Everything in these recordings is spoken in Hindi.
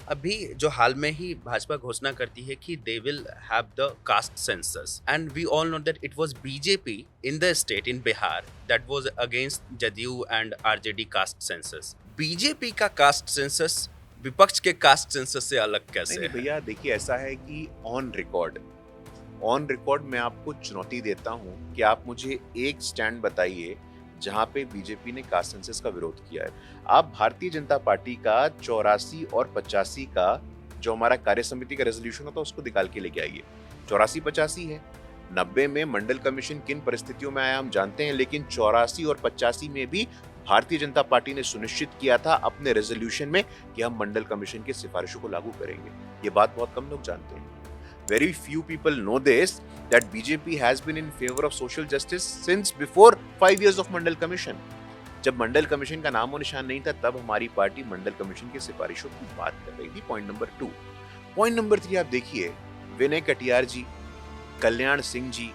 अभी जो हाल में ही भाजपा घोषणा करती है कि they will have the caste census and we all know that it was BJP in the state in Bihar that was against JDU and RJD caste census. BJP का कास्ट सेंसस विपक्ष के कास्ट सेंसस से अलग कैसे नहीं है? भैया, देखिए ऐसा है कि ऑन रिकॉर्ड मैं आपको चुनौती देता हूं कि आप मुझे एक स्टैंड बताइए जहां पे बीजेपी ने कास्ट सेंसस का विरोध किया है। आप भारतीय जनता पार्टी का 84 और 85 का जो हमारा कार्य समिति का रेजोल्यूशन होता है उसको निकाल के लेके आइए। 84-85 है। 90 में मंडल कमीशन किन परिस्थितियों में आया हम जानते हैं, लेकिन 84 और 85 में भी भारतीय जनता पार्टी ने सुनिश्चित किया था अपने रेजोल्यूशन में कि हम मंडल कमीशन की सिफारिशों को लागू करेंगे। ये बात बहुत कम लोग जानते हैं। Very few people know this, that BJP has been in favor of social justice since before 5 years of Mandal commission. जब मंडल कमीशन का नामो निशान नहीं था तब हमारी पार्टी मंडल कमीशन की सिफारिशों की बात कर रही थी। Point number 2। पॉइंट नंबर 3 आप देखिए, विनय कटियार जी, कल्याण सिंह जी,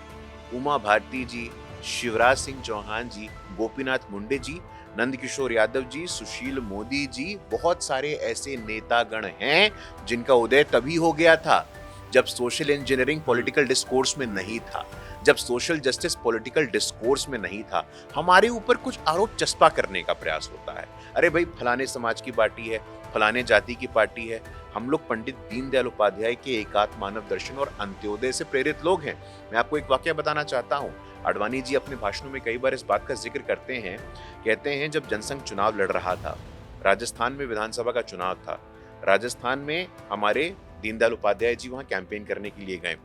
उमा भारती जी, शिवराज सिंह चौहान जी, गोपीनाथ मुंडे जी, नंदकिशोर यादव जी, सुशील मोदी जी, बहुत सारे ऐसे नेतागण हैं जिनका उदय तभी हो गया था जब सोशल इंजीनियरिंग पॉलिटिकल डिस्कोर्स में नहीं था, जब सोशल जस्टिस पॉलिटिकल डिस्कोर्स में नहीं था। हमारे ऊपर कुछ आरोप चस्पा करने का प्रयास होता है। अरे भाई, फलाने समाज की पार्टी है, फलाने जाति की पार्टी है। हम लोग पंडित दीनदयाल उपाध्याय के एकात्म मानव दर्शन और अंत्योदय से प्रेरित लोग हैं। मैं आपको एक वाकया बताना चाहता हूँ। आडवाणी जी अपने भाषणों में कई बार इस बात का जिक्र करते हैं। कहते हैं जब जनसंघ चुनाव लड़ रहा था, राजस्थान में विधानसभा का चुनाव था, राजस्थान में हमारे दीनदयाल उपाध्याय जी वहां कैंपेन करने के लिए गए।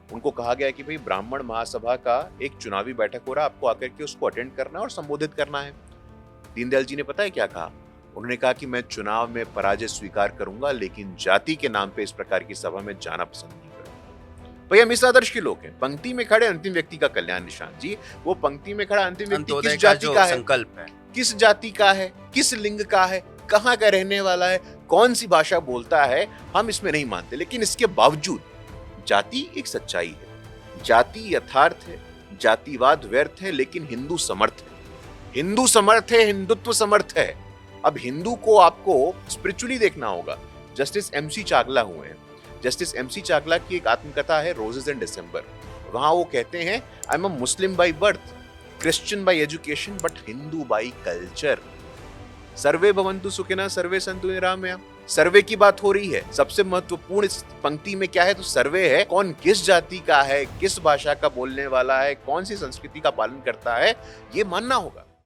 उनको कहा गया कि भाई ब्राह्मण महासभा का एक चुनावी बैठक हो रहा है, आपको आकर के उसको अटेंड करना है और संबोधित करना है। दीनदयाल जी ने पता है क्या कहा? उन्होंने कहा कि मैं चुनाव में पराजय स्वीकार करूंगा, लेकिन जाति के नाम पे इस प्रकार की सभा में जाना पसंद नहीं करूंगा। भाई हम इस आदर्श के लोग हैं। पंक्ति में खड़े अंतिम व्यक्ति का कल्याण निशान जी, वो पंक्ति में खड़ा अंतिम व्यक्ति किस जाति का है, संकल्प है, किस जाति का है, किस लिंग का है, कहाँ का रहने वाला है, कौन सी भाषा बोलता है, हम इसमें नहीं मानते। लेकिन इसके बावजूद जाति एक सच्चाई है, जाति यथार्थ है, जातिवाद व्यर्थ है, लेकिन हिंदू समर्थ है। हिंदू समर्थ है, हिंदुत्व समर्थ है। अब हिंदू को आपको स्पिरिचुअली देखना होगा। जस्टिस एमसी चागला हुए हैं। जस्टिस एमसी चागला की एक आत्मकथा है रोजेस इन डिसम्बर। वहां वो कहते हैं I am a Muslim by birth, Christian by education, but Hindu by culture. सर्वे भवन्तु सुखिनः सर्वे सन्तु निरामया। सर्वे की बात हो रही है। सबसे महत्वपूर्ण इस पंक्ति में क्या है? तो सर्वे है, कौन किस जाति का है, किस भाषा का बोलने वाला है, कौन सी संस्कृति का पालन करता है, ये मानना होगा।